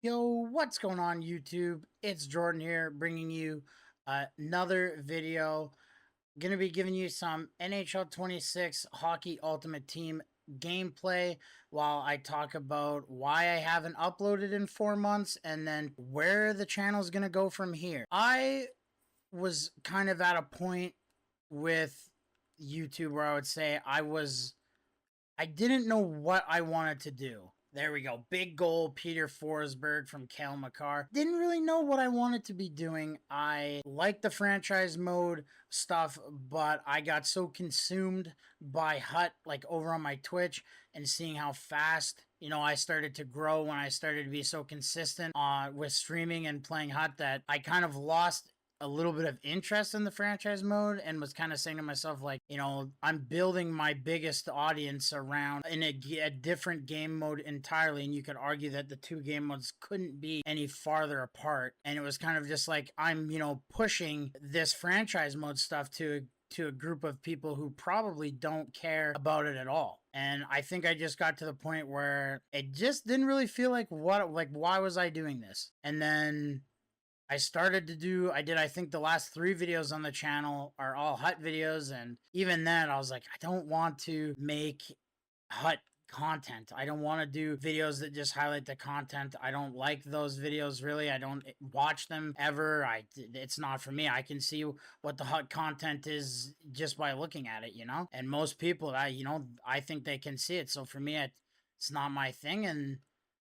Yo, what's going on YouTube? It's Jordan here bringing you another video. Gonna be giving you some NHL 26 Hockey Ultimate Team gameplay while I talk about why I haven't uploaded in 4 months and then where the channel is gonna go from here. I was kind of at a point with YouTube where I would say I didn't know what I wanted to do. There we go. Big goal, Peter Forsberg from Kale McCarr. Didn't really know what I wanted to be doing. I liked the franchise mode stuff, but I got so consumed by Hut, like over on my Twitch, and seeing how fast, I started to grow when I started to be so consistent with streaming and playing Hut that I kind of lost a little bit of interest in the franchise mode and was kind of saying to myself, like, I'm building my biggest audience around in a different game mode entirely. And you could argue that the two game modes couldn't be any farther apart. And it was kind of just like, I'm, pushing this franchise mode stuff to a group of people who probably don't care about it at all. And I think I just got to the point where it just didn't really feel like why was I doing this? And then I started to I think the last 3 videos on the channel are all Hut videos. And even then I was like, I don't want to make Hut content. I don't want to do videos that just highlight the content. I don't like those videos really. I don't watch them ever. It's not for me. I can see what the Hut content is just by looking at it, and most people I think they can see it. So for me, it's not my thing. And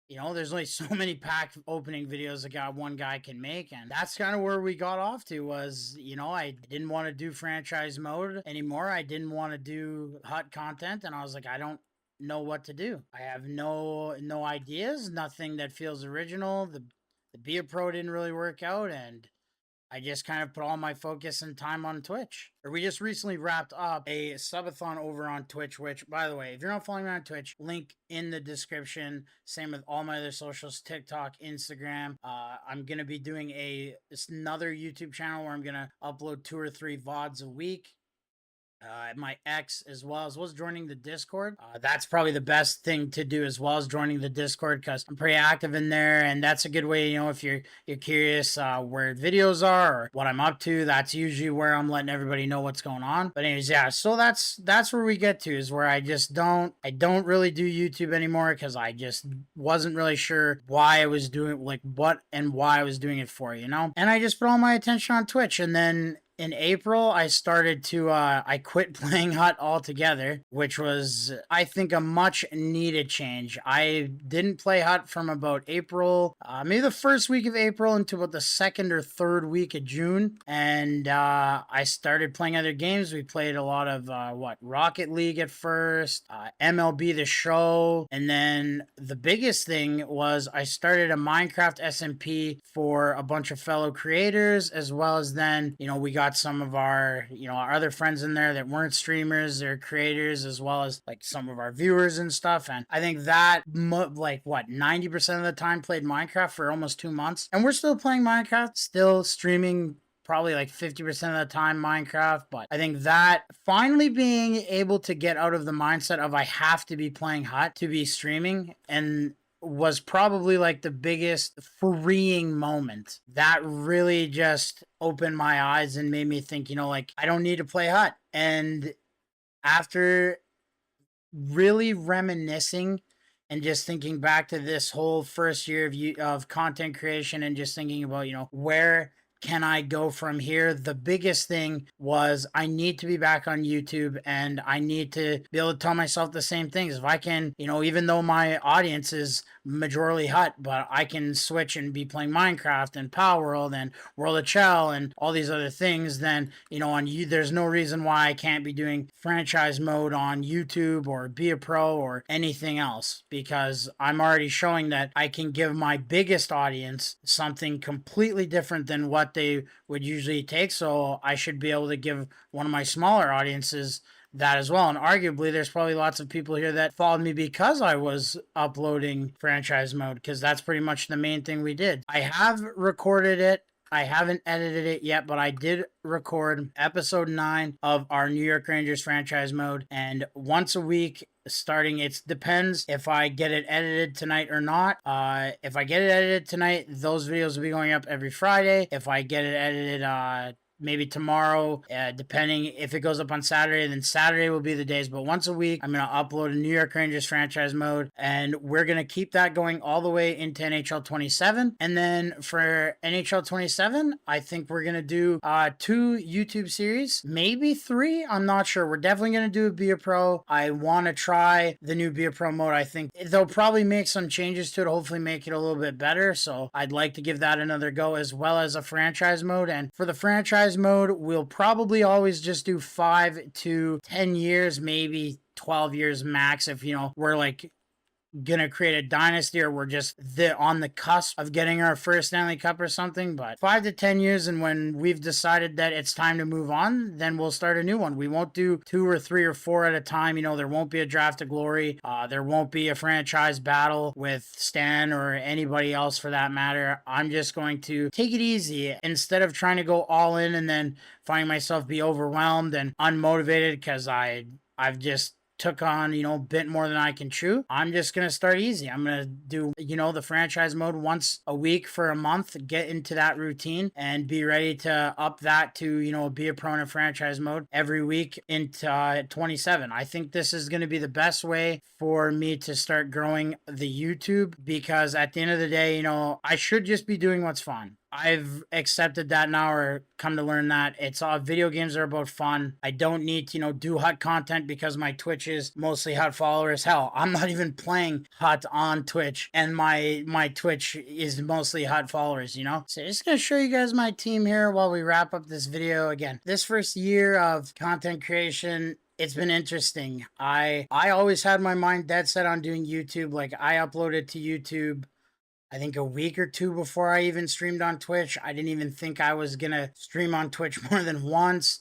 there's only so many pack opening videos one guy can make. And that's kind of where we got off to was, I didn't want to do franchise mode anymore. I didn't want to do Hut content. And I was like, I don't know what to do. I have no ideas, nothing that feels original. The Be a Pro didn't really work out. And I just kind of put all my focus and time on Twitch. Or we just recently wrapped up a subathon over on Twitch, which, by the way, if you're not following me on Twitch, link in the description. Same with all my other socials, TikTok, Instagram. I'm going to be doing another YouTube channel where I'm going to upload 2 or 3 VODs a week. My ex as well as joining the Discord. That's probably the best thing to do as well as joining the Discord because I'm pretty active in there, and that's a good way, if you're curious where videos are or what I'm up to. That's usually where I'm letting everybody know what's going on. But anyways, yeah, so that's where we get to, is where I don't really do YouTube anymore because I just wasn't really sure why I was doing, like, what and why I was doing it for, and I just put all my attention on Twitch. And then in April, I started to, I quit playing Hut altogether, which was, I think, a much needed change. I didn't play Hut from about April, maybe the first week of April into about the second or third week of June. And I started playing other games. We played a lot of, Rocket League at first, MLB The Show. And then the biggest thing was I started a Minecraft SMP for a bunch of fellow creators, as well as then, we got some of our, our other friends in there that weren't streamers, they're creators, as well as like some of our viewers and stuff. And I think that 90% of the time played Minecraft for almost 2 months. And we're still playing Minecraft, still streaming probably like 50% of the time Minecraft. But I think that finally being able to get out of the mindset of I have to be playing Hut to be streaming, and was probably like the biggest freeing moment that really just opened my eyes and made me think, like, I don't need to play Hut. And after really reminiscing and just thinking back to this whole first year of content creation and just thinking about, where can I go from here? The biggest thing was I need to be back on YouTube, and I need to be able to tell myself the same things. If I can, even though my audience is majorly Hut, but I can switch and be playing Minecraft and Power World and World of Shell and all these other things, then, on you, there's no reason why I can't be doing franchise mode on YouTube or Be a Pro or anything else, because I'm already showing that I can give my biggest audience something completely different than what they would usually take. So I should be able to give one of my smaller audiences that as well. And arguably there's probably lots of people here that followed me because I was uploading franchise mode, because that's pretty much the main thing we did. I have recorded it. I haven't edited it yet, but I did record episode 9 of our New York Rangers franchise mode. And once a week, starting, it depends if I get it edited tonight or not. If I get it edited tonight, those videos will be going up every Friday. If I get it edited maybe tomorrow, depending if it goes up on Saturday, then Saturday will be the days. But once a week, I'm going to upload a New York Rangers franchise mode, and we're going to keep that going all the way into NHL 27. And then for NHL 27, I think we're going to do 2 YouTube series, maybe 3. I'm not sure. We're definitely going to do a Be a Pro. I want to try the new Be a Pro mode. I think they'll probably make some changes to it, hopefully make it a little bit better. So I'd like to give that another go, as well as a franchise mode. And for the franchise mode, we'll probably always just do 5 to 10 years, maybe 12 years max, if we're like gonna create a dynasty, or we're just on the cusp of getting our first Stanley Cup or something. But 5 to 10 years, and when we've decided that it's time to move on, then we'll start a new one. We won't do 2 or 3 or 4 at a time. There won't be a draft of glory. There won't be a franchise battle with Stan or anybody else for that matter. I'm just going to take it easy instead of trying to go all in and then finding myself be overwhelmed and unmotivated because I've just took on, a bit more than I can chew. I'm just going to start easy. I'm going to do, the franchise mode once a week for a month, get into that routine and be ready to up that to, Be a Pro in a franchise mode every week into 27. I think this is going to be the best way for me to start growing the YouTube, because at the end of the day, I should just be doing what's fun. I've accepted that now, or come to learn that it's all video games are about fun. I don't need to, do HUT content because my Twitch is mostly HUT followers. Hell, I'm not even playing HUT on Twitch, and my Twitch is mostly HUT followers, So just gonna show you guys my team here while we wrap up this video. Again, this first year of content creation, it's been interesting. I always had my mind dead set on doing YouTube. Like, I uploaded to YouTube I think a week or 2 before I even streamed on Twitch. I didn't even think I was going to stream on Twitch more than once.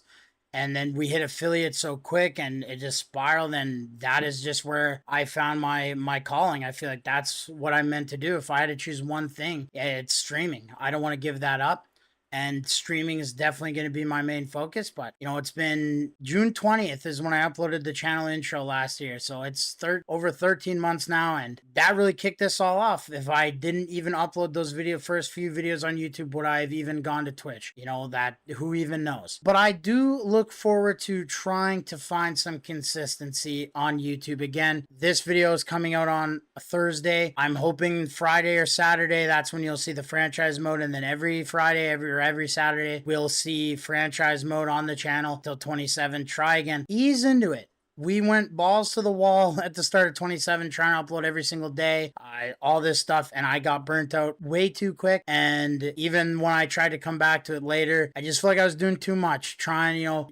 And then we hit affiliate so quick and it just spiraled. And that is just where I found my calling. I feel like that's what I'm meant to do. If I had to choose one thing, it's streaming. I don't want to give that up. And streaming is definitely going to be my main focus. But, it's been June 20th is when I uploaded the channel intro last year. So it's over 13 months now. And that really kicked this all off. If I didn't even upload those first few videos on YouTube, would I have even gone to Twitch? That who even knows? But I do look forward to trying to find some consistency on YouTube. Again, this video is coming out on a Thursday. I'm hoping Friday or Saturday, that's when you'll see the franchise mode. And then every Friday, every Saturday, we'll see franchise mode on the channel till 27. Try again. Ease into it. We went balls to the wall at the start of 27, trying to upload every single day, all this stuff, and I got burnt out way too quick. And even when I tried to come back to it later, I just feel like I was doing too much,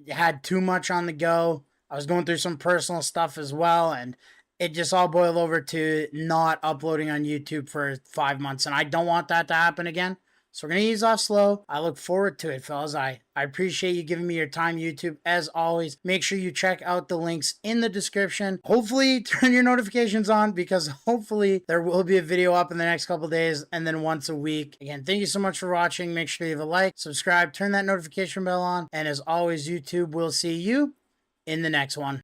had too much on the go. I was going through some personal stuff as well, and it just all boiled over to not uploading on YouTube for 5 months, and I don't want that to happen again. So we're going to ease off slow. I look forward to it, fellas. I appreciate you giving me your time, YouTube. As always, make sure you check out the links in the description. Hopefully, turn your notifications on, because hopefully there will be a video up in the next couple days, and then once a week. Again, thank you so much for watching. Make sure you leave a like, subscribe, turn that notification bell on. And as always, YouTube, we'll see you in the next one.